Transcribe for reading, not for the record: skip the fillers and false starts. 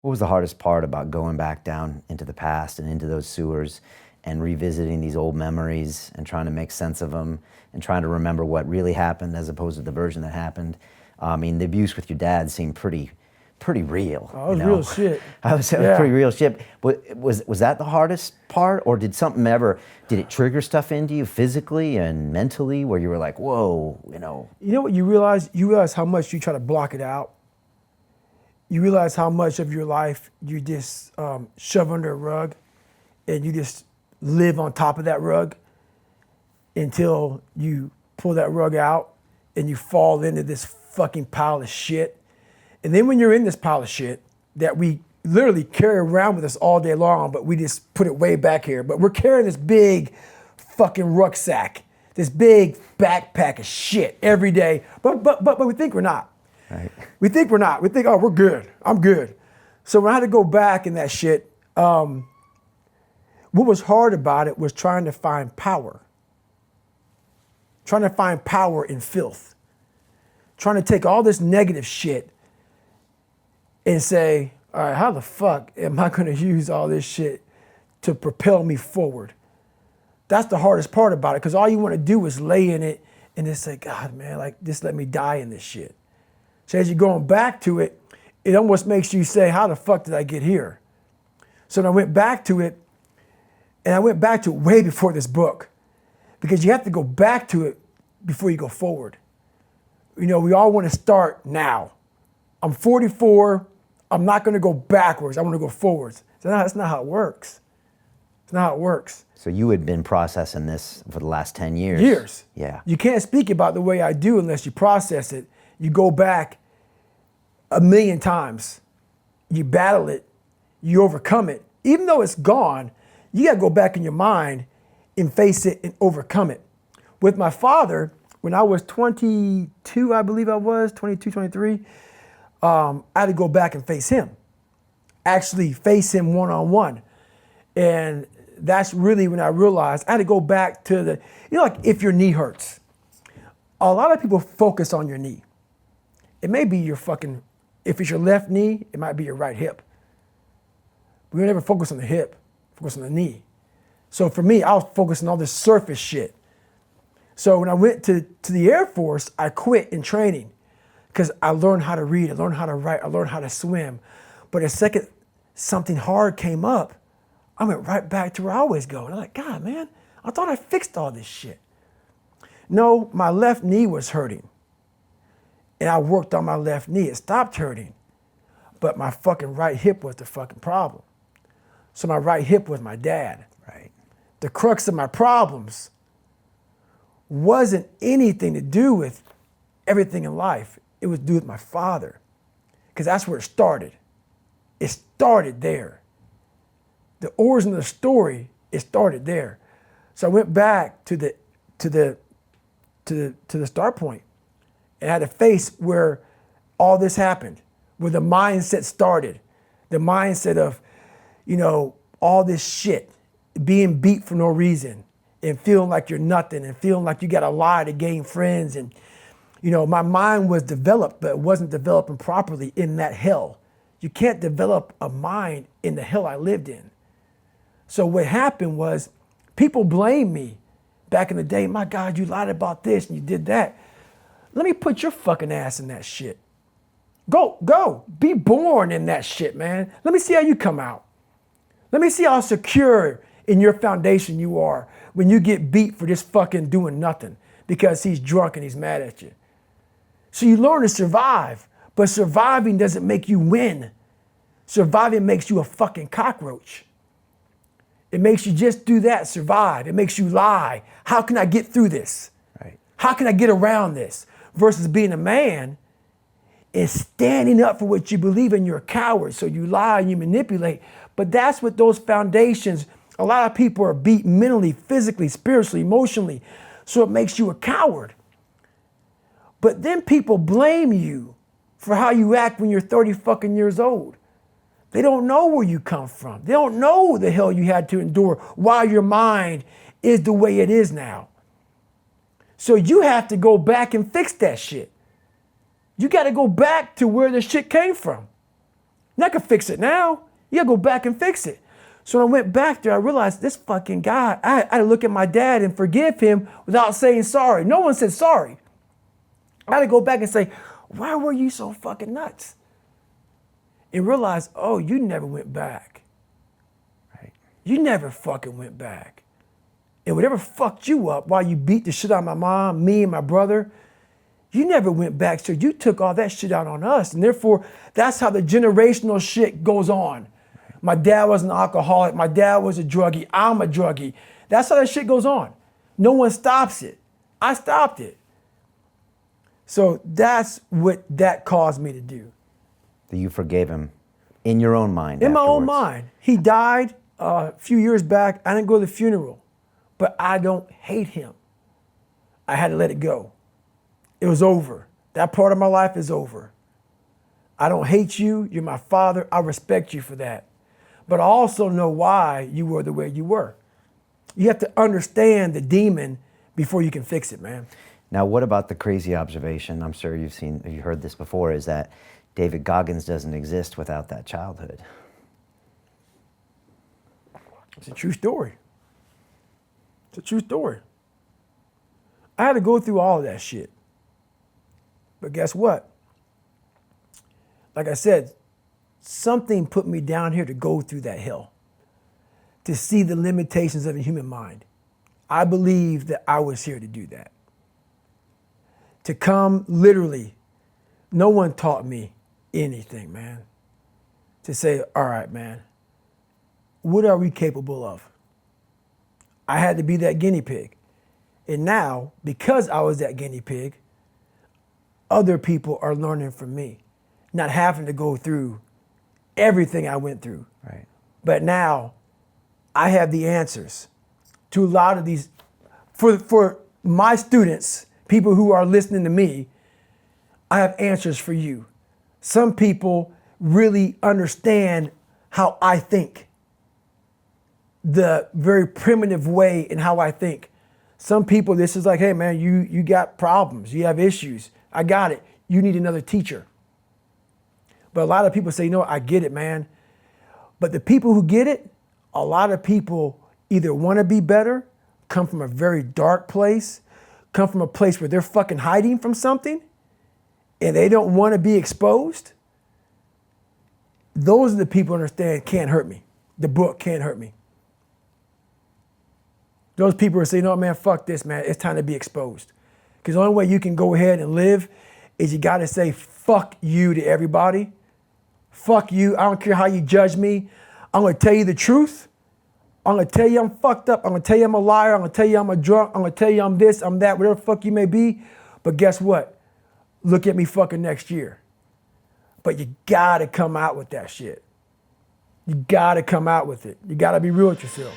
What was the hardest part about going back down into the past and into those sewers and revisiting these old memories and trying to make sense of them and trying to remember what really happened as opposed to the version that happened? I mean, the abuse with your dad seemed pretty real. Oh, it was real shit. I was pretty real shit. Was that the hardest part, or did it trigger stuff into you physically and mentally where you were like, whoa, You know what you realize? You realize how much you try to block it out. You realize how much of your life you just shove under a rug and you just live on top of that rug until you pull that rug out and you fall into this fucking pile of shit. And then when you're in this pile of shit that we literally carry around with us all day long, but we just put it way back here, but we're carrying this big fucking rucksack, this big backpack of shit every day, but we think we're not. right? We think we're not. We think, oh, we're good. I'm good. So when I had to go back in that shit, what was hard about it was trying to find power. Trying to find power in filth. Trying to take all this negative shit and say, all right, how the fuck am I gonna use all this shit to propel me forward? That's the hardest part about it, because all you wanna do is lay in it and just say, God, man, like, just let me die in this shit. So as you're going back to it, it almost makes you say, how the fuck did I get here? So then I went back to it, and I went back to it way before this book, because you have to go back to it before you go forward. You know, we all want to start now. I'm 44, I'm not gonna go backwards, I wanna go forwards. So that's not how it works. It's not how it works. So you had been processing this for the last 10 years. Years. Yeah. You can't speak about the way I do unless you process it. You go back 1,000,000 times. You battle it, you overcome it. Even though it's gone, you gotta go back in your mind and face it and overcome it. With my father, when I was 22, I believe I was, 22, 23, I had to go back and face him. Actually face him one-on-one. And that's really when I realized I had to go back to the, like if your knee hurts. A lot of people focus on your knee. It may be your fucking, if it's your left knee, it might be your right hip. We never focus on the hip, focus on the knee. So for me, I was focusing on all this surface shit. So when I went to the Air Force, I quit in training because I learned how to read, I learned how to write, I learned how to swim. But the second something hard came up, I went right back to where I always go. And I'm like, God, man, I thought I fixed all this shit. No, my left knee was hurting. And I worked on my left knee. It stopped hurting. But my fucking right hip was the fucking problem. So my right hip was my dad. Right. The crux of my problems wasn't anything to do with everything in life. It was to do with my father. Because that's where it started. It started there. The origin of the story, it started there. So I went back to the start point and had to face where all this happened, where the mindset started. The mindset of, all this shit, being beat for no reason and feeling like you're nothing and feeling like you gotta lie to gain friends. And, my mind was developed, but it wasn't developing properly in that hell. You can't develop a mind in the hell I lived in. So what happened was people blamed me back in the day. My God, you lied about this and you did that. Let me put your fucking ass in that shit. Go, be born in that shit, man. Let me see how you come out. Let me see how secure in your foundation you are when you get beat for just fucking doing nothing because he's drunk and he's mad at you. So you learn to survive, but surviving doesn't make you win. Surviving makes you a fucking cockroach. It makes you just do that, survive. It makes you lie. How can I get through this? Right. How can I get around this? Versus being a man is standing up for what you believe in. You're a coward, so you lie and you manipulate. But that's what those foundations, a lot of people are beat mentally, physically, spiritually, emotionally. So it makes you a coward. But then people blame you for how you act when you're 30 fucking years old. They don't know where you come from. They don't know the hell you had to endure, why your mind is the way it is now. So you have to go back and fix that shit. You got to go back to where the shit came from. And I could fix it now. You gotta go back and fix it. So when I went back there, I realized this fucking guy, I had to look at my dad and forgive him without saying sorry. No one said sorry. I had to go back and say, why were you so fucking nuts? And realize, oh, you never went back. Right. You never fucking went back. And whatever fucked you up while you beat the shit out of my mom, me and my brother, you never went back. So you took all that shit out on us. And therefore, that's how the generational shit goes on. My dad was an alcoholic. My dad was a druggie. I'm a druggie. That's how that shit goes on. No one stops it. I stopped it. So that's what that caused me to do. That you forgave him in your own mind. In my own afterwards. mind. He died a few years back. I didn't go to the funeral, but I don't hate him. I had to let it go. It was over. That part of my life is over. I don't hate you. You're my father. I respect you for that. But I also know why you were the way you were. You have to understand the demon before you can fix it, man. Now, what about the crazy observation? I'm sure you heard this before, is that David Goggins doesn't exist without that childhood. It's a true story. It's a true story. I had to go through all of that shit. But guess what? Like I said, something put me down here to go through that hill, to see the limitations of the human mind. I believe that I was here to do that. To come literally, no one taught me anything, man. To say, all right, man, what are we capable of? I had to be that guinea pig. And now, because I was that guinea pig, other people are learning from me, not having to go through everything I went through. Right. But now I have the answers to a lot of these. For my students, people who are listening to me, I have answers for you. Some people really understand how I think, the very primitive way in how I think. Some people, this is like, hey man, you got problems, you have issues. I got it. You need another teacher. But a lot of people say, you know, I get it, man. But the people who get it, a lot of people either want to be better, come from a very dark place, come from a place where they're fucking hiding from something, and they don't want to be exposed. Those are the people who understand can't hurt me. The book can't hurt me. Those people are saying, no, man, fuck this, man. It's time to be exposed. Because the only way you can go ahead and live is you got to say fuck you to everybody. Fuck you. I don't care how you judge me. I'm going to tell you the truth. I'm going to tell you I'm fucked up. I'm going to tell you I'm a liar. I'm going to tell you I'm a drunk. I'm going to tell you I'm this, I'm that, whatever the fuck you may be. But guess what? Look at me fucking next year. But you got to come out with that shit. You got to come out with it. You got to be real with yourself.